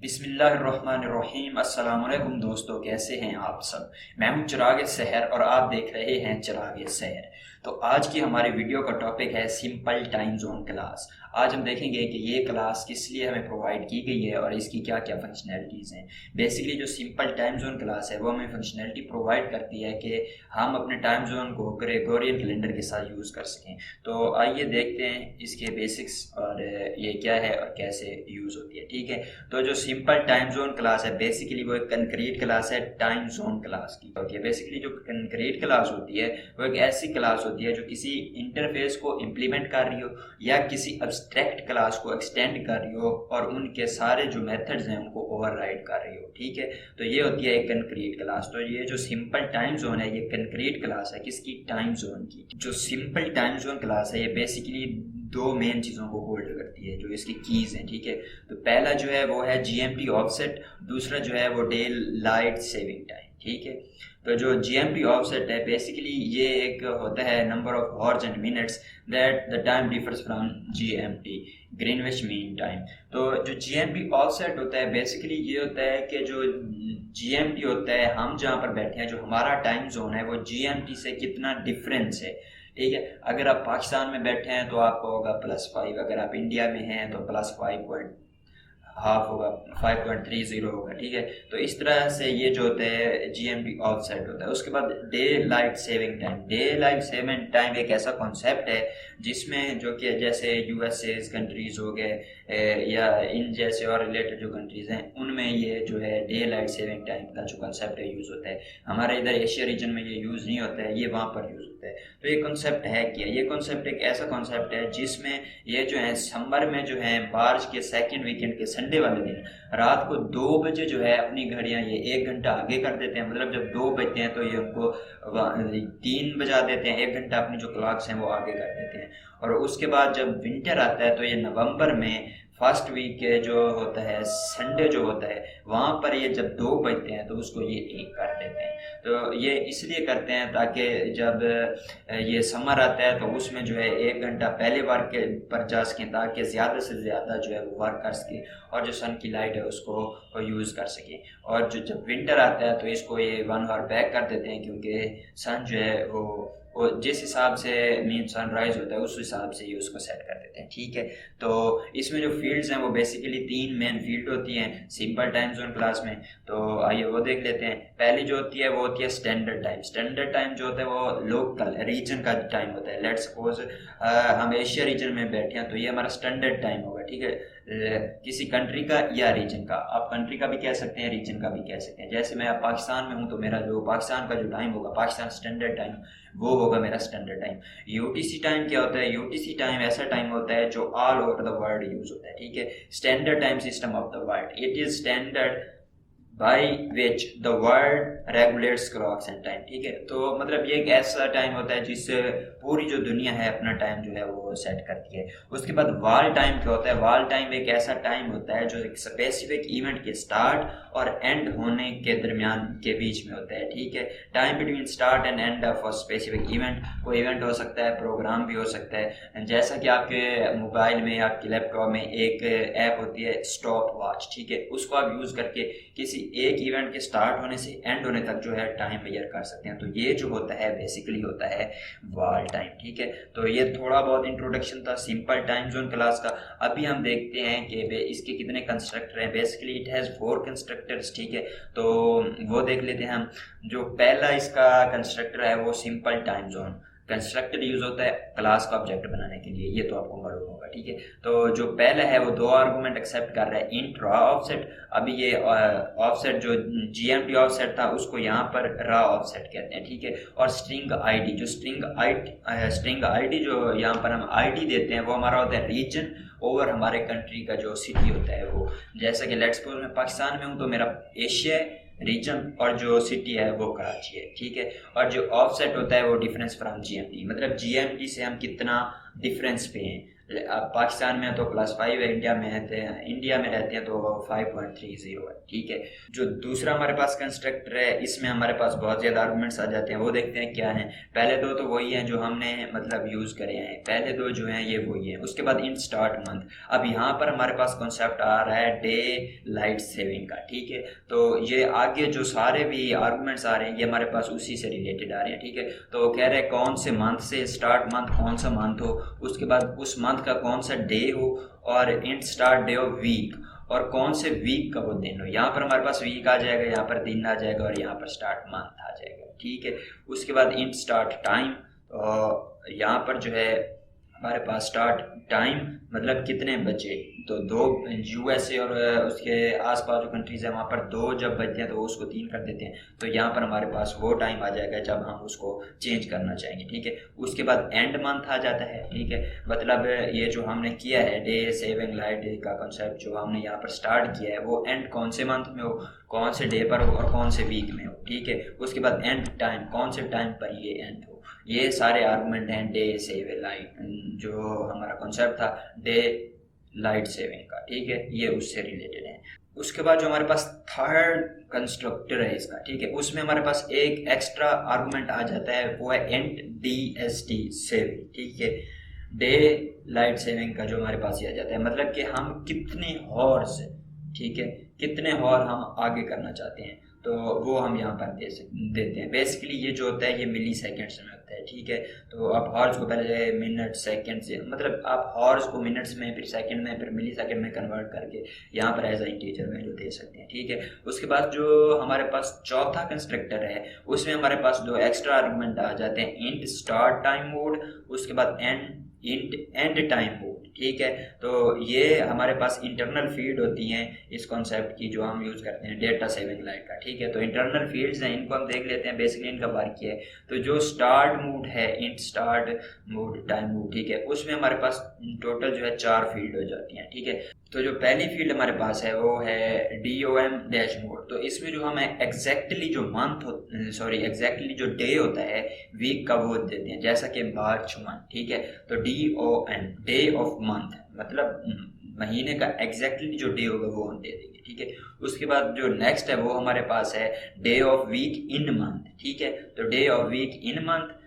बिस्मिल्लाहिर्रहमानिर्रहीम। अस्सलाम वालेकुम दोस्तों, कैसे हैं आप सब। मैं हूं चिराग सहर और आप देख रहे हैं चिराग सहर। तो आज की हमारी वीडियो का टॉपिक है सिंपल टाइम जोन क्लास। आज हम देखेंगे कि ये क्लास किस लिए हमें प्रोवाइड की गई है और इसकी क्या क्या फंक्शनैलिटीज़ हैं। बेसिकली जो सिंपल टाइम जोन क्लास है वो हमें फंक्शनैलिटी प्रोवाइड करती है कि हम अपने टाइम जोन को ग्रेगोरियन कैलेंडर के साथ यूज़ कर सकें। तो आइए देखते हैं इसके बेसिक्स और ये क्या है और कैसे यूज़ होती है। ठीक है, तो जो सिंपल टाइम जोन क्लास है बेसिकली वो एक कंक्रीट क्लास है टाइम जोन क्लास की होती है। बेसिकली जो कंक्रीट क्लास होती है वो एक ऐसी क्लास होती है जो किसी इंटरफेस को इम्प्लीमेंट कर रही हो या किसी अब्स्ट्रैक्ट क्लास को एक्सटेंड कर रही हो और उनके सारे जो मेथड्स हैं उनको ओवरराइड कर रही हो। ठीक है, तो ये होती है एक कंक्रीट क्लास। तो ये जो सिंपल टाइम जोन है ये कंक्रीट क्लास है किसकी, टाइम जोन की। जो सिंपल टाइम जोन क्लास है ये बेसिकली दो मेन चीज़ों को होल्ड करती है जो इसकी कीज़ हैं। ठीक है, तो पहला जो है वो है जीएमटी ऑफसेट, दूसरा जो है वो डे लाइट सेविंग टाइम। ठीक है, तो जो जीएमटी ऑफसेट है बेसिकली ये एक होता है number of horse and minutes that the time differs from GMT, Greenwich mean time. तो जो जीएमटी ऑफसेट होता है बेसिकली ये होता है कि जो जीएमटी होता है, हम जहाँ पर बैठे हैं जो हमारा टाइम जोन है वो जीएमटी से कितना डिफरेंस है। ठीक है, अगर आप पाकिस्तान में बैठे हैं तो आपको होगा +5, अगर आप इंडिया में हैं तो +5.5 होगा, 5.30 होगा। ठीक है, तो इस तरह से ये जो होता है जीएमटी ऑफसेट होता है। उसके बाद day light saving time. Day light saving time एक ऐसा कॉन्सेप्ट है जिसमें जो कि जैसे यूएसए कंट्रीज़ हो गए या इन जैसे और रिलेटेड जो कंट्रीज़ हैं उनमें ये जो है डे लाइट सेविंग टाइम का जो कॉन्सेप्ट है यूज़ होता है। हमारे इधर एशिया रीजन में ये यूज़ नहीं होता है, ये वहाँ पर यूज़ होता है। तो ये कॉन्सेप्ट है क्या, ये कॉन्सेप्ट एक ऐसा कॉन्सेप्ट है जिसमें ये जो है समर में जो है मार्च के सेकेंड वीकेंड के संडे वाले दिन रात को 2 बजे जो है अपनी घड़ियां ये 1 घंटा आगे कर देते हैं। मतलब जब 2 बजते हैं तो ये उनको 3 बजा देते हैं, 1 घंटा अपनी जो क्लॉक्स हैं वो आगे कर देते हैं। और उसके बाद जब विंटर आता है तो ये नवंबर में फर्स्ट वीक के जो होता है संडे जो होता है वहाँ पर ये जब 2 बजते हैं तो उसको ये 1 कर देते हैं। तो ये इसलिए करते हैं ताकि जब ये समर आता है तो उसमें जो है 1 घंटा पहले वर्क के पर जा सकें ताकि ज़्यादा से ज़्यादा जो है वो वर्क कर सके और जो सन की लाइट है उसको यूज़ कर सके। और जो जब विंटर आता है तो इसको ये 1 आवर बैक कर देते हैं क्योंकि सन जो है वो जिस हिसाब से मीन सनराइज होता है उस हिसाब से ये उसको सेट कर देते हैं। ठीक है, तो इसमें जो फील्ड्स हैं वो बेसिकली 3 मेन फील्ड होती हैं सिंपल टाइम जोन क्लास में। तो आइए वो देख लेते हैं। पहली जो होती है वो होती है स्टैंडर्ड टाइम। स्टैंडर्ड टाइम जो होता है वो लोकल रीजन का टाइम होता है। लेट्स सपोज हम एशिया रीजन में बैठे हैं तो ये हमारा स्टैंडर्ड टाइम होगा। ठीक है, किसी कंट्री का या रीजन का, आप कंट्री का भी कह सकते हैं रीजन का भी कह सकते हैं। जैसे मैं अब पाकिस्तान में हूँ तो मेरा जो पाकिस्तान का जो टाइम होगा पाकिस्तान स्टैंडर्ड टाइम वो होगा मेरा स्टैंडर्ड टाइम। यूटीसी टाइम क्या होता है, यूटीसी टाइम ऐसा टाइम होता है जो all over the world use होता है। ठीक है, standard time system of the world, it is standard by which the world regulates clocks and time. ठीक है, तो मतलब ये एक ऐसा टाइम होता है जिससे पूरी जो दुनिया है अपना टाइम जो है वो सेट करती है। उसके बाद वॉल टाइम क्या होता है, वॉल टाइम एक ऐसा टाइम होता है जो एक स्पेसिफिक इवेंट के स्टार्ट और एंड होने के दरमियान के बीच में होता है। ठीक है, time between start and end of a specific event. कोई इवेंट हो सकता है, प्रोग्राम भी हो सकता है। जैसा कि आपके मोबाइल में आपके लैपटॉप में एक ऐप होती है स्टॉप वॉच। ठीक है, उसको आप यूज़ करके किसी एक इवेंट के स्टार्ट होने से एंड होने तक जो है टाइम मेजर कर सकते हैं। तो ये जो होता है बेसिकली होता है वॉल टाइम। ठीक है, तो ये थोड़ा बहुत इंट्रोडक्शन था सिंपल टाइम जोन क्लास का। अभी हम देखते हैं कि इसके कितने कंस्ट्रक्टर हैं। Basically it has 4 constructors. ठीक है, तो वो देख लेते हैं हम। जो पहला इसका कंस्ट्रक्टर है वो simple time zone constructor use होता है क्लास का ऑब्जेक्ट बनाने के लिए, ये तो आपको मालूम होगा। ठीक है, तो जो पहला है वो 2 आर्गूमेंट एक्सेप्ट कर रहा है, इंट रा ऑफसेट। अभी ये ऑफसेट जो जीएमटी ऑफसेट था उसको यहाँ पर रा ऑफसेट कहते हैं। ठीक है, और स्ट्रिंग आईडी, जो स्ट्रिंग आईडी जो यहाँ पर हम आईडी देते हैं वो हमारा होता है रीजन ओवर हमारे कंट्री का जो सिटी होता है वो। जैसा कि लेट्स सपोज मैं पाकिस्तान में हूँ तो मेरा एशिया रीजन और जो सिटी है वो कराची है। ठीक है, और जो ऑफसेट होता है वो डिफरेंस फ्रॉम जीएमटी, मतलब जीएमटी से हम कितना डिफरेंस पे हैं। अब पाकिस्तान में तो +5 है, इंडिया में रहते हैं तो 5.30 है। ठीक है, जो दूसरा हमारे पास कंस्ट्रक्टर है इसमें हमारे पास बहुत ज़्यादा आर्गूमेंट्स आ जाते हैं। वो देखते हैं क्या है। पहले दो तो वही हैं जो हमने मतलब यूज़ करे हैं, पहले दो जो हैं ये वही हैं। उसके बाद इन स्टार्ट मंथ। अब यहाँ पर हमारे पास कॉन्सेप्ट आ रहा है डे लाइट सेविंग का। ठीक है, तो ये आगे जो सारे भी आर्गूमेंट्स आ रहे हैं ये हमारे पास उसी से रिलेटेड आ रहे हैं। ठीक है, तो वो कह रहे हैं कौन से मंथ से स्टार्ट मंथ, कौन सा मंथ हो, उसके बाद उस मंथ का कौन सा डे हो, और int start day of week, और कौन से वीक का वो दिन हो। यहाँ पर हमारे पास वीक आ जाएगा, यहाँ पर दिन आ जाएगा, और यहाँ पर स्टार्ट मंथ आ जाएगा। ठीक है, उसके बाद इंट स्टार्ट टाइम, और यहाँ पर जो है हमारे पास स्टार्ट टाइम मतलब कितने बजे, तो 2 यूएसए और उसके आसपास जो कंट्रीज़ है वहाँ पर 2 जब बजते हैं तो उसको 3 कर देते हैं, तो यहाँ पर हमारे पास वो टाइम आ जाएगा जब हम उसको चेंज करना चाहेंगे। ठीक है, उसके बाद एंड मंथ आ जाता है। ठीक है, मतलब ये जो हमने किया है डे सेविंग लाइट का कॉन्सेप्ट जो हमने यहाँ पर स्टार्ट किया है वो एंड कौन से मंथ में हो, कौन से डे पर हो, और कौन से वीक में हो। ठीक है, उसके बाद एंड टाइम, कौन से टाइम पर ये एंड हो। ये सारे आर्गूमेंट हैं डे सेव लाइट, जो हमारा कॉन्सेप्ट था डे लाइट सेविंग का। ठीक है, ये उससे रिलेटेड है। उसके बाद जो हमारे पास थर्ड कंस्ट्रक्टर है इसका, ठीक है, उसमें हमारे पास एक एक्स्ट्रा आर्गूमेंट आ जाता है, वो है एंड DST सेविंग। ठीक है, डे लाइट सेविंग का जो हमारे पास ये आ जाता है, मतलब कि हम कितने हॉर्स, ठीक है, कितने हॉर हम आगे करना चाहते हैं तो वो हम यहाँ पर देते हैं। बेसिकली ये जो होता है ये मिली सेकेंड्स में होता है। ठीक है, तो आप हॉर्स को पहले मिनट सेकेंड से, मतलब आप हॉर्स को मिनट्स में, फिर सेकंड में, फिर मिली सेकेंड में कन्वर्ट करके यहाँ पर एज इंटीजर वैल्यू दे सकते हैं। ठीक है, उसके बाद जो हमारे पास चौथा कंस्ट्रक्टर है उसमें हमारे पास 2 एक्स्ट्रा आर्गूमेंट आ जाते हैं, इंट स्टार्ट टाइम मोड, उसके बाद एंड टाइम मोड। ठीक है, तो ये हमारे पास इंटरनल फील्ड होती हैं इस कॉन्सेप्ट की जो हम यूज़ करते हैं डेटा सेविंग लाइट का। ठीक है, तो इंटरनल फील्ड्स हैं, इनको हम देख लेते हैं। बेसिकली इनका वर्क किया है, तो जो स्टार्ट मोड है int start mode time mode, ठीक है, उसमें हमारे पास टोटल जो है 4 फील्ड हो जाती हैं। ठीक है, तो जो पहली फील्ड हमारे पास है वो है DOM डैश मोड। तो इसमें जो हमें एग्जैक्टली जो एग्जैक्टली जो डे होता है वीक का वो देते हैं, जैसा कि मार्च मंथ। ठीक है, तो DOM डे ऑफ मंथ, मतलब महीने का एग्जैक्टली जो डे होगा वो हम दे देंगे। ठीक है, उसके बाद जो नेक्स्ट है वो हमारे पास है day of week in month. ठीक है, तो day of week in month,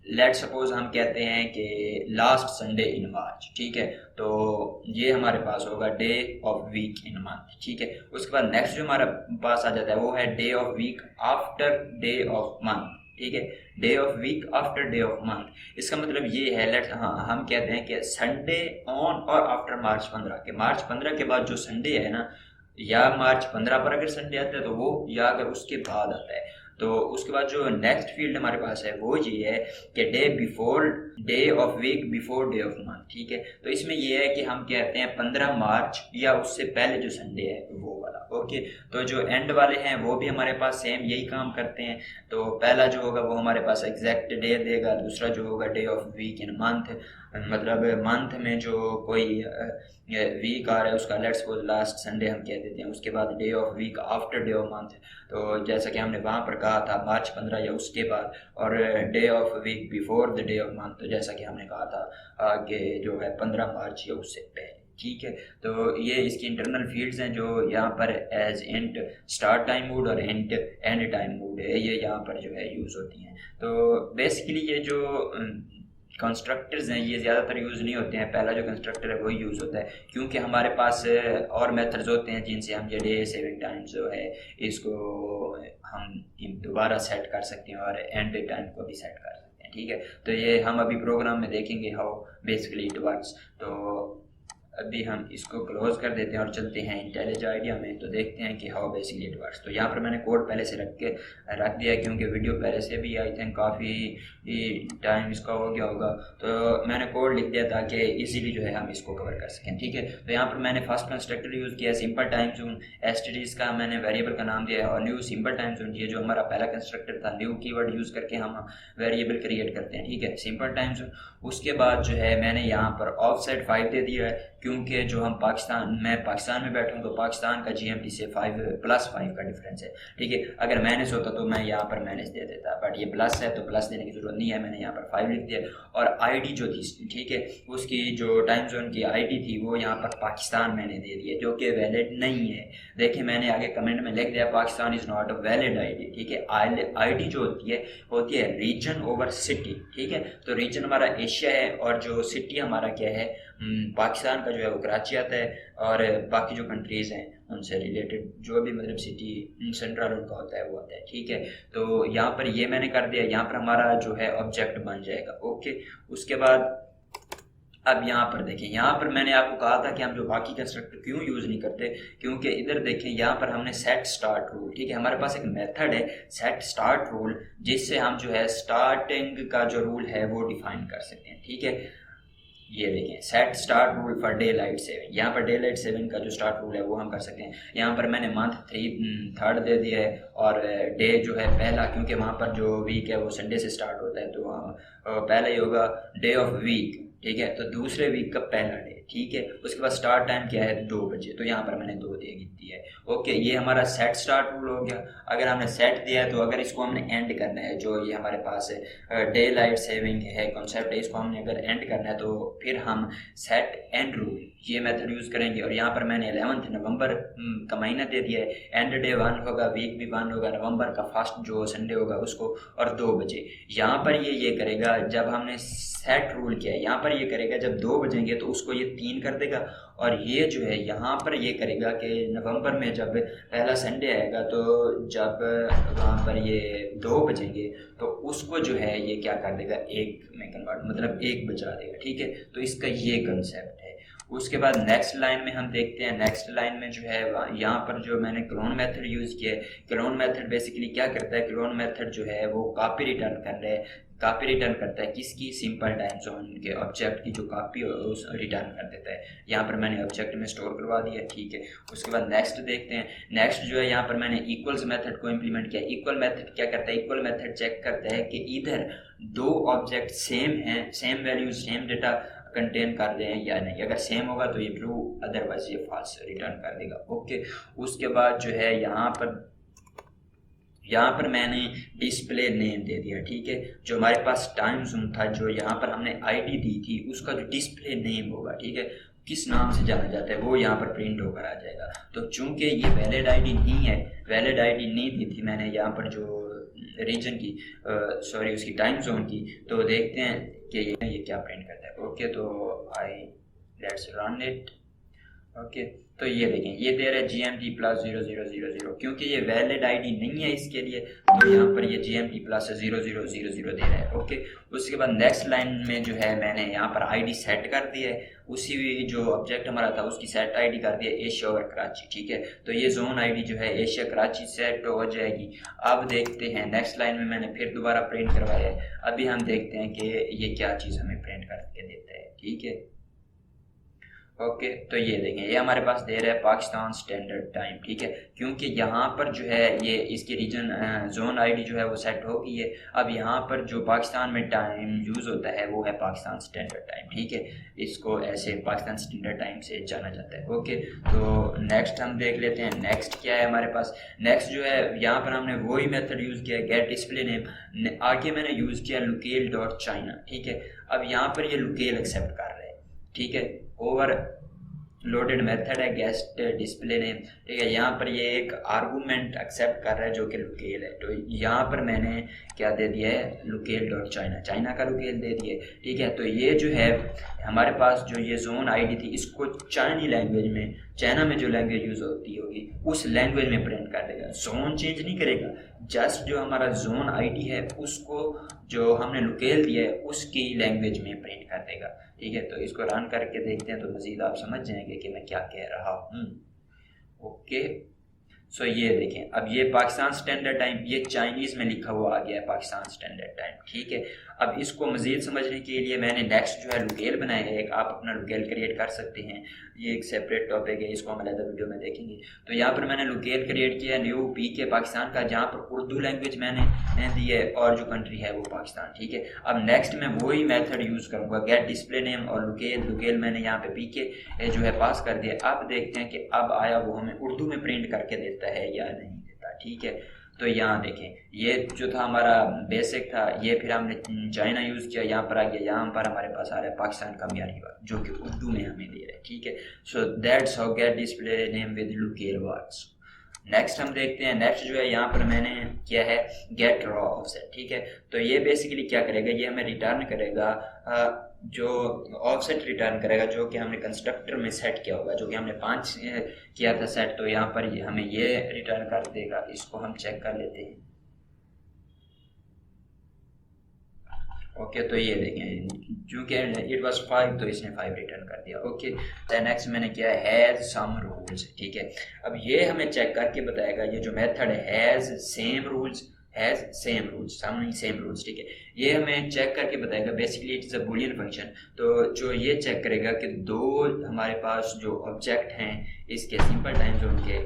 let suppose हम कहते हैं कि लास्ट संडे इन मार्च। ठीक है, तो ये हमारे पास होगा day of week in month. ठीक है, उसके बाद नेक्स्ट जो हमारे पास आ जाता है वो है day of week after day of month. ठीक है, day of week after day of month, इसका मतलब ये है हम कहते हैं कि संडे ऑन और आफ्टर मार्च 15 के, मार्च 15 के बाद जो संडे है ना, या मार्च 15 पर अगर संडे आता है तो वो, या अगर उसके बाद आता है तो उसके बाद जो नेक्स्ट फील्ड हमारे पास है वो ये है कि day of week before day of month. ठीक है, तो इसमें ये है कि हम कहते हैं 15 मार्च या उससे पहले जो संडे है वो वाला। ओके, तो जो एंड वाले हैं वो भी हमारे पास सेम यही काम करते हैं। तो पहला जो होगा वो हमारे पास एग्जैक्ट डे देगा, दूसरा जो होगा day of week in month, मतलब मंथ में जो कोई वीक आ रहा है उसका लेट्स सपोज लास्ट संडे हम कह देते हैं। उसके बाद day of week after day of month, तो जैसा कि हमने वहाँ पर कहा था मार्च 15 या उसके बाद, और day of week before the day of month, तो जैसा कि हमने कहा था कि जो है 15 मार्च या उससे पहले। ठीक है, तो ये इसकी इंटरनल फील्ड्स हैं जो यहाँ पर age and start time mode और एंड टाइम मोड है, ये यहाँ पर जो है यूज़ होती हैं। तो बेसिकली ये जो कंस्ट्रक्टर्स हैं ये ज़्यादातर यूज़ नहीं होते हैं, पहला जो कंस्ट्रक्टर है वही यूज़ होता है, क्योंकि हमारे पास और मेथड्स होते हैं जिनसे हम ये डे सेविंग टाइम जो है इसको हम दोबारा सेट कर सकते हैं और एंड टाइम को भी सेट कर सकते हैं। ठीक है, तो ये हम अभी प्रोग्राम में देखेंगे हाउ बेसिकली इट वर्क्स। तो अभी हम इसको क्लोज कर देते हैं और चलते हैं इंटेलिज आइडिया में, तो देखते हैं कि हाउ बेसिकली इट वर्क्स। तो यहाँ पर मैंने कोड पहले से रख दिया क्योंकि वीडियो पहले से भी आई थिंक काफ़ी टाइम इसका हो गया होगा, तो मैंने कोड लिख दिया ताकि इजीली जो है हम इसको कवर कर सकें। ठीक है, तो यहाँ पर मैंने फर्स्ट कंस्ट्रक्टर यूज़ किया सिंपल टाइम जोन, एसटीडीज का मैंने वेरिएबल का नाम दिया है, और न्यू सिंपल टाइम जोन, ये जो हमारा पहला कंस्ट्रक्टर था, न्यू कीवर्ड यूज़ करके हम वेरिएबल क्रिएट करते हैं। ठीक है, सिंपल टाइम जोन। उसके बाद जो है मैंने यहाँ पर ऑफसेट 5 दे दिया है, क्योंकि जो हम मैं पाकिस्तान में बैठा हूँ तो पाकिस्तान का GMT से +5 का डिफरेंस है, ठीक है। अगर माइनस होता तो मैं यहाँ पर माइनस दे देता, बट ये प्लस है तो प्लस देने की ज़रूरत नहीं है, मैंने यहाँ पर 5 लिख दिया। और ID जो थी, ठीक है, उसकी जो टाइम जोन की ID थी वो यहाँ पर पाकिस्तान मैंने दे दी है, जो कि वैलिड नहीं है। देखिए मैंने आगे कमेंट में लिख दिया Pakistan is not a valid ID, ठीक है। ID जो होती है रीजन ओवर सिटी, ठीक है। तो रीजन हमारा एशिया है और जो सिटी हमारा क्या है, पाकिस्तान का जो है वो कराची आता है, और बाकी जो कंट्रीज़ हैं उनसे रिलेटेड जो भी मतलब सिटी सेंट्रल उनका होता है वो आता है, ठीक है। तो यहाँ पर ये मैंने कर दिया, यहाँ पर हमारा जो है ऑब्जेक्ट बन जाएगा, ओके। उसके बाद अब यहाँ पर देखें, यहाँ पर मैंने आपको कहा था कि हम जो बाकी कंस्ट्रक्टर क्यों यूज़ नहीं करते, क्योंकि इधर देखें यहाँ पर हमने सेट स्टार्ट रूल, ठीक है, हमारे पास एक मेथड है सेट स्टार्ट रूल, जिससे हम जो है स्टार्टिंग का जो रूल है वो डिफाइन कर सकते हैं, ठीक है। ये देखें set start rule for day light saving, यहाँ पर डे लाइट सेविंग का जो स्टार्ट रूल है वो हम कर सकते हैं। यहाँ पर मैंने मंथ 3 दे दिया है, और डे जो है पहला, क्योंकि वहाँ पर जो वीक है वो संडे से स्टार्ट होता है, तो पहला ही होगा डे ऑफ वीक, ठीक है। तो दूसरे वीक का पहला डे, ठीक है। उसके बाद स्टार्ट टाइम क्या है 2 बजे, तो यहाँ पर मैंने 2 दे दी है, ओके। ये हमारा सेट स्टार्ट रूल हो गया। अगर हमने सेट दिया है तो अगर इसको हमने एंड करना है, जो ये हमारे पास डे लाइट सेविंग है कॉन्सेप्ट है, इसको हमने अगर एंड करना है तो फिर हम सेट एंड रूल ये मेथड यूज़ करेंगे। और यहाँ पर मैंने 11 नवंबर का महीना दे दिया है, एंड डे 1 होगा, वीक भी 1 होगा, नवंबर का फर्स्ट जो संडे होगा उसको, और 2 बजे। यहाँ पर ये करेगा जब हमने सेट रूल किया है, यहाँ पर ये करेगा जब 2 बजेंगे तो उसको ये 3 कर देगा, और ये जो है यहाँ पर ये करेगा कि नवंबर में जब पहला संडे आएगा तो जब वहाँ पर ये 2 बजेंगे तो उसको जो है ये क्या कर देगा 1 में कन्वर्ट, मतलब 1 बजा देगा, ठीक है। तो इसका ये कंसेप्ट है। उसके बाद नेक्स्ट लाइन में हम देखते हैं, नेक्स्ट लाइन में जो है यहाँ पर जो मैंने क्लोन मेथड यूज़ किया है, क्लोन मेथड बेसिकली क्या करता है, क्लोन मेथड जो है वो कॉपी रिटर्न कर रहा है, कॉपी रिटर्न करता है किसकी, सिंपल टाइम जोन के ऑब्जेक्ट की जो कॉपी उस रिटर्न कर देता है। यहाँ पर मैंने ऑब्जेक्ट में स्टोर करवा दिया, ठीक है। उसके बाद नेक्स्ट देखते हैं, नेक्स्ट जो है यहाँ पर मैंने इक्वल्स मेथड को इम्प्लीमेंट किया। इक्वल मेथड क्या करता है, इक्वल मेथड चेक करता है कि इधर 2 ऑब्जेक्ट सेम हैं, same value same data contain कर रहे हैं या नहीं। अगर सेम होगा तो ये ट्रू, अदरवाइज ये फॉल्स रिटर्न कर देगा, ओके। उसके बाद जो है यहाँ पर मैंने डिस्प्ले नेम दे दिया, ठीक है। जो हमारे पास टाइम जोन था, जो यहाँ पर हमने ID दी थी, उसका जो डिस्प्ले नेम होगा, ठीक है, किस नाम से जाना जाता है वो यहाँ पर प्रिंट होकर आ जाएगा। तो चूंकि ये वैलिड ID नहीं है, वैलिड ID नहीं दी थी मैंने यहाँ पर जो रीजन की सॉरी उसकी टाइम जोन की, तो देखते हैं कि ये क्या प्रिंट करता है, ओके। तो लेट्स रन इट, ओके। तो ये देखें ये दे रहा है GMT +0000, क्योंकि ये वैलिड ID नहीं है इसके लिए, तो यहाँ पर ये GMT +0000 दे रहा है, ओके। उसके बाद नेक्स्ट लाइन में जो है मैंने यहाँ पर ID सेट कर दिया है, उसी जो ऑब्जेक्ट हमारा था उसकी सेट ID कर दिया एशिया और कराची, ठीक है। तो ये जोन ID जो है एशिया कराची सेट हो जाएगी। अब देखते हैं नेक्स्ट लाइन में मैंने फिर दोबारा प्रिंट करवाया है, अभी हम देखते हैं कि ये क्या चीज़ हमें प्रिंट करके देता है, ठीक है, ओके। तो ये देखें ये हमारे पास दे रहा है पाकिस्तान स्टैंडर्ड टाइम, ठीक है, क्योंकि यहाँ पर जो है ये इसकी रीजन जोन ID जो है वो सेट हो गई है। अब यहाँ पर जो पाकिस्तान में टाइम यूज़ होता है वो है पाकिस्तान स्टैंडर्ड टाइम, ठीक है। इसको ऐसे पाकिस्तान स्टैंडर्ड टाइम से जाना जाता है, ओके। तो नेक्स्ट हम देख लेते हैं, नेक्स्ट क्या है हमारे पास। नेक्स्ट जो है यहाँ पर हमने वही मेथड यूज़ किया है, गेट डिस्प्ले नेम, आगे मैंने यूज़ किया locale.china, ठीक है। अब यहाँ पर ये locale एक्सेप्ट कर रहे हैं, ठीक है, ओवर लोडेड मेथड है गेस्ट डिस्प्ले नेम, ठीक है। यहाँ पर ये एक आर्गूमेंट एक्सेप्ट कर रहा है जो कि लोकेल है, तो यहाँ पर मैंने क्या दे दिया है locale.china, चाइना का लोकेल दे दिया है, ठीक है। तो ये जो है हमारे पास जो ये जोन ID थी इसको चाइनी लैंग्वेज में, चाइना में जो लैंग्वेज यूज़ होती होगी उस लैंग्वेज में प्रिंट कर देगा, जोन चेंज नहीं करेगा, जस्ट जो हमारा जोन ID है उसको जो हमने लोकेल दिया है उसकी लैंग्वेज में प्रिंट कर देगा, ठीक है। तो इसको रन करके देखते हैं तो मज़ीद आप समझ जाएंगे कि मैं क्या कह रहा हूँ, ओके। सो ये देखें, अब ये पाकिस्तान स्टैंडर्ड टाइम, ये चाइनीज़ में लिखा हुआ आ गया है पाकिस्तान स्टैंडर्ड टाइम, ठीक है। अब इसको मज़ीद समझने के लिए मैंने नेक्स्ट जो है लुकेल बनाया है एक, आप अपना लुकेल क्रिएट कर सकते हैं, ये एक सेपरेट टॉपिक है, इसको हम अलग वीडियो में देखेंगे। तो यहाँ पर मैंने लुकेल क्रिएट किया न्यू पी के पाकिस्तान का, जहाँ पर उर्दू लैंग्वेज मैंने दी है और जो कंट्री है वो पाकिस्तान, ठीक है। अब नेक्स्ट मैं वही मेथड यूज़ करूँगा, गेट डिस्प्ले नेम और लुकेल मैंने यहाँ पे पी के जो है पास कर दिया। अब देखते हैं कि अब आया वो हमें उर्दू में प्रिंट करके देता है या नहीं देता, ठीक है। तो यहाँ देखें, ये जो था हमारा बेसिक था, ये फिर हमने चाइना यूज़ किया, यहाँ पर आ गया, यहाँ पर हमारे पास आ रहा है पाकिस्तान का म्यारी वर्ड जो कि उर्दू में हमें दे रहा है, ठीक है। So that's how get display name with locale words. Next हम देखते हैं, नेक्स्ट जो है यहाँ पर मैंने किया है गेट रॉ ऑफसेट, ठीक है। तो ये बेसिकली क्या करेगा, ये हमें रिटर्न करेगा जो ऑफसेट रिटर्न करेगा जो कि हमने कंस्ट्रक्टर में सेट किया होगा, जो कि हमने 5 किया था सेट, तो यहाँ पर हमें ये रिटर्न कर देगा। इसको हम चेक कर लेते हैं। ओके, तो ये देखें, चूँकि इट वाज 5 तो इसने 5 रिटर्न कर दिया। ओके, नेक्स्ट मैंने किया हैज़ सम रूल्स, ठीक है। अब ये हमें चेक करके बताएगा, ये जो मेथड है has same rules, has same rules, same rules, ठीक है। ये हमें चेक करके बताएगा, basically it is a Boolean function. तो जो ये चेक करेगा कि दो हमारे पास जो ऑब्जेक्ट हैं इसके सिंपल टाइम जोन के,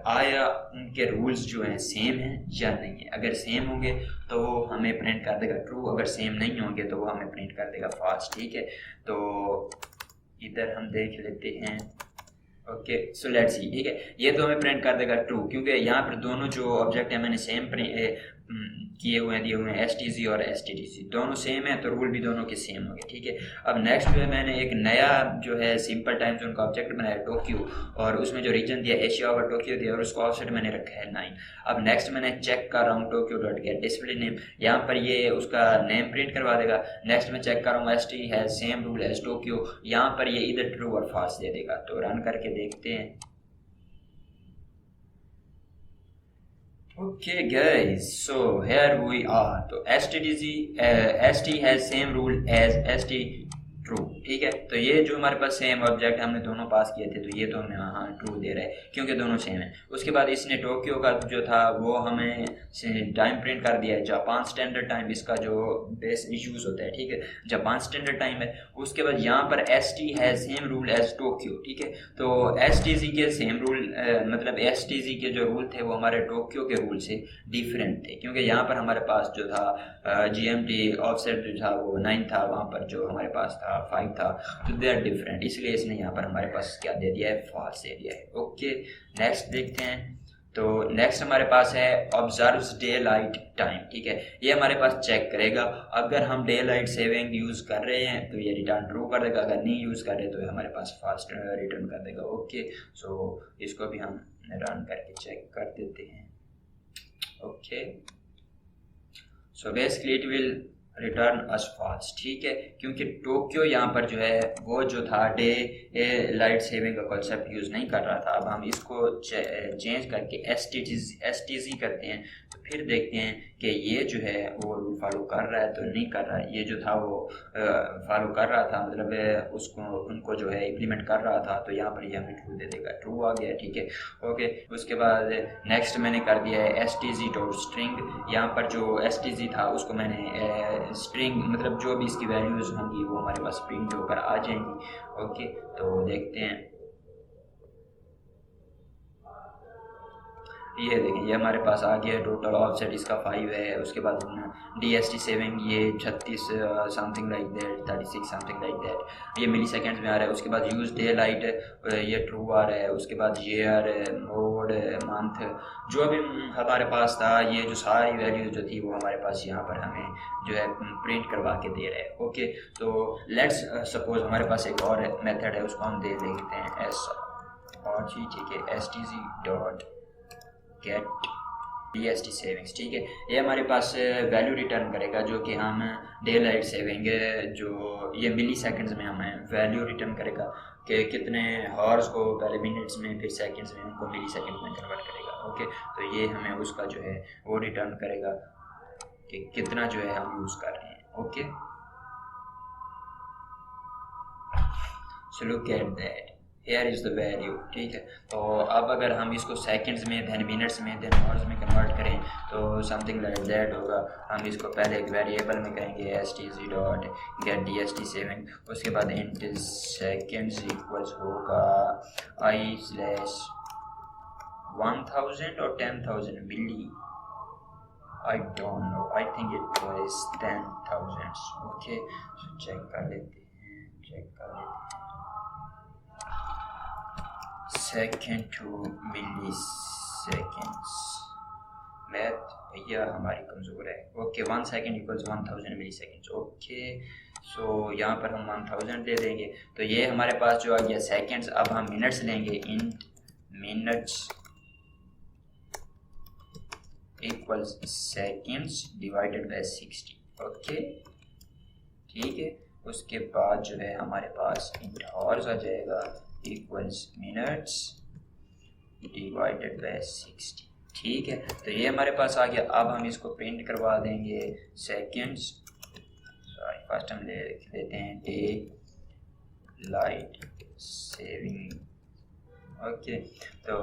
आया उनके रूल्स जो हैं सेम हैं या नहीं है। अगर सेम होंगे तो वो हमें प्रिंट कर देगा ट्रू, अगर सेम नहीं होंगे तो वो हमें प्रिंट कर देगा फॉल्स, ठीक है। तो इधर हम देख लेते हैं। ओके, सो लेट्स सी, ठीक है। ये तो हमें प्रिंट कर देगा ट्रू, क्योंकि यहाँ पर दोनों जो ऑब्जेक्ट है मैंने सेम किए हुए हैं, दिए हुए हैं, STC और STTC दोनों सेम है, तो रूल भी दोनों के सेम होंगे, ठीक है। अब नेक्स्ट जो है मैंने एक नया जो है सिंपल टाइम जोन का ऑब्जेक्ट बनाया टोक्यो, और उसमें जो रीजन दिया एशिया और टोक्यो दिया, और उसको ऑफसेट मैंने रखा है 9। अब नेक्स्ट मैंने चेक कर रहा हूँ Tokyo dot gate display name, यहाँ पर ये उसका नेम प्रिंट करवा देगा। नेक्स्ट मैं चेक कर रहा हूँ ST है सेम रूल एज टोक्यो, यहाँ पर ये इधर ट्रू और फॉल्स दे देगा। तो रन करके देखते हैं। Okay guys, so here we are. तो ST has same rule as ST true, ठीक है। तो ये जो हमारे पास सेम ऑब्जेक्ट हमने दोनों पास किए थे, तो ये तो हमें हाँ ट्रू दे रहा है क्योंकि दोनों सेम है। उसके बाद इसने टोक्यो का जो था वो हमें टाइम प्रिंट कर दिया है, जापान स्टैंडर्ड टाइम इसका जो बेस यूज़ होता है, ठीक है, जापान स्टैंडर्ड टाइम है। उसके बाद यहाँ पर ST है सेम रूल एज टोक्यो, ठीक है। तो STC के सेम रूल मतलब STC के जो रूल थे वो हमारे टोक्यो के रूल से डिफरेंट थे, क्योंकि यहाँ पर हमारे पास जो था GMT ऑफसेट जो था वो 9 था, वहाँ पर जो हमारे पास था 5 था, तो दे आर डिफरेंट, इसलिए इसने यहाँ पर हमारे पास क्या दे दिया है, फॉल्स दे दिया है। ओके, नेक्स्ट देखते हैं। तो नेक्स्ट हमारे पास है ऑब्जर्व्स डे लाइट टाइम, ठीक है। ये हमारे पास चेक करेगा, अगर हम डे लाइट सेविंग यूज़ कर रहे हैं तो ये रिटर्न ट्रू कर देगा, अगर नहीं यूज़ कर रहे तो ये हमारे पास फास्ट रिटर्न कर देगा। ओके, सो इसको भी हम रन करके चेक कर देते हैं। Okay, so basically it will return us false, ठीक है, क्योंकि टोक्यो यहाँ पर जो है वो जो था डे लाइट सेविंग का कॉन्सेप्ट यूज़ नहीं कर रहा था। अब हम इसको चेंज करके STC करते हैं, तो फिर देखते हैं कि ये जो है वो रूल फॉलो कर रहा है तो नहीं कर रहा है। ये जो था वो फॉलो कर रहा था, मतलब उसको उनको जो है इम्प्लीमेंट कर रहा था, तो यहाँ पर ये हमें ट्रू दे देगा, ट्रू आ गया, ठीक है। ओके, उसके बाद नेक्स्ट मैंने कर दिया है STC डॉट स्ट्रिंग, यहाँ पर जो STC था उसको मैंने स्ट्रिंग मतलब जो भी इसकी वैल्यूज़ होंगी वो हमारे पास प्रिंट होकर आ जाएंगी। ओके, तो देखते हैं, ये देखें, ये हमारे पास आ गया टोटल ऑफसेट इसका 5 है। उसके बाद DST सेविंग ये 36 something like that, 36 something like that, ये मिली सेकेंड्स में आ रहा है। उसके बाद यूज़ डे लाइट ये ट्रू आ रहा है। उसके बाद ईयर, मोड, मंथ, जो भी हमारे पास था, ये जो सारी वैल्यूज जो थी वो हमारे पास यहाँ पर हमें जो है प्रिंट करवा के दे रहे हैं। ओके, तो लेट्स सपोज हमारे पास एक और मेथड है, उसको हम दे देते हैं SRG, ठीक है, STC dot gate DST savings, ठीक है। ये हमारे पास वैल्यू रिटर्न करेगा जो कि हम डे लाइट सेविंग जो ये मिली सेकेंड्स में हमें वैल्यू रिटर्न करेगा कि कितने हॉर्स को पहले मिनट्स में फिर सेकेंड्स में उनको मिली सेकेंड में कन्वर्ट करेगा। ओके, तो ये हमें उसका जो है वो रिटर्न करेगा कि कितना जो है हम यूज़ कर रहे हैं। Okay, so look at that, here is the value, ठीक है। तो अब अगर हम इसको सेकंड्स में, देन मिनट्स में, देन आवर्स में कन्वर्ट करें तो समथिंग लाइक दैट होगा। हम इसको पहले एक वेरिएबल में करेंगे stc डॉट गेट dst7, उसके बाद इंट सेकंड्स इक्वल्स होगा i/1000 और 10,000 milli, I don't know, I think it was 10,000. Okay, check कर लेते हैं second to milliseconds. Math भैया हमारी कमज़ोर है। Okay, 1 second equals 1000 milliseconds. Okay, so यहाँ पर हम 1000 दे देंगे। तो ये हमारे पास जो आ गया सेकेंड्स। अब हम मिनट्स लेंगे, int minutes equals seconds divided by 60। Okay, ठीक है। उसके बाद जो है हमारे पास इंट आवर्स आ जाएगा इक्वल्स मिनट्स डिवाइडेड बाय 60, ठीक है। तो ये हमारे पास आ गया। अब हम इसको प्रिंट करवा देंगे सेकेंड्स, सॉरी फर्स्ट हम लिख लेते हैं डे लाइट सेविंग। ओके, तो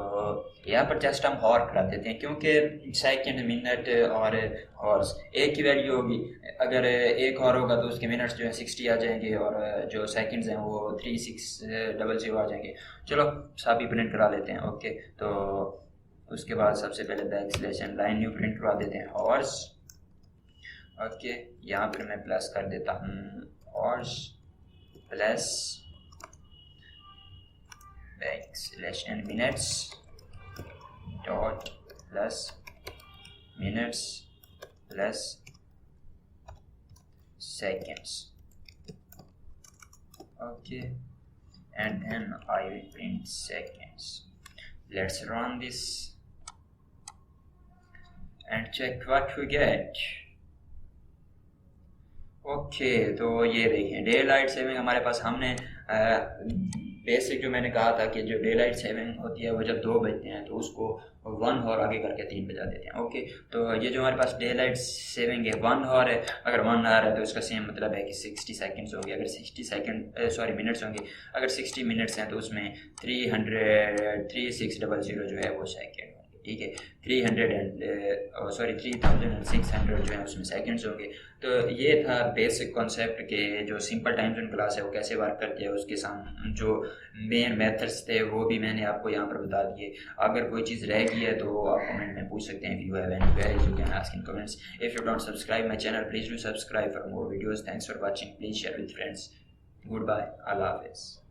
यहाँ पर जस्ट हम हॉर करा देते हैं क्योंकि सेकंड, मिनट और हॉर्स एक ही वैल्यू होगी। अगर एक हॉर होगा तो उसके मिनट्स जो है 60 आ जाएंगे और जो सेकंड्स हैं वो 3600 आ जाएंगे। चलो सभी प्रिंट करा लेते हैं। ओके, तो उसके बाद सबसे पहले बैकस्लैश लाइन न्यू प्रिंट करवा देते हैं हॉर्स। ओके, यहाँ पर मैं प्लस कर देता हूँ horse plus backslash and minutes dot plus minutes plus seconds. Okay, and then I will print seconds. Let's run this and check what we get. Okay, तो ये देखें डे लाइट सेविंग हमारे पास, हमने बेसिक जो मैंने कहा था कि जो डे लाइट सेविंग होती है वो जब 2 बजते हैं तो उसको 1 हॉर आगे करके 3 बजा देते हैं। ओके, तो ये जो हमारे पास डे लाइट सेविंग है 1 हॉर है। अगर 1 हॉर है तो इसका सेम मतलब है कि 60 सेकंड्स होंगे। अगर 60 सेकंड सॉरी मिनट्स होंगे, अगर 60 मिनट्स हैं तो उसमें 3600 जो है वो सेकंड, ठीक है। 3600 जो है उसमें सेकंड्स होंगे। तो ये था बेसिक कॉन्सेप्ट के जो सिंपल टाइम जोन क्लास है वो कैसे वर्क करती है। उसके साथ जो मेन मेथड्स थे वो भी मैंने आपको यहाँ पर बता दिए। अगर कोई चीज़ रह गई है तो आप कमेंट में पूछ सकते हैं। If you have any queries you can ask in comments. If you don't subscribe my channel please do subscribe for more videos. Thanks for watching, please share with friends. Goodbye, अल्लाह हाफिज़।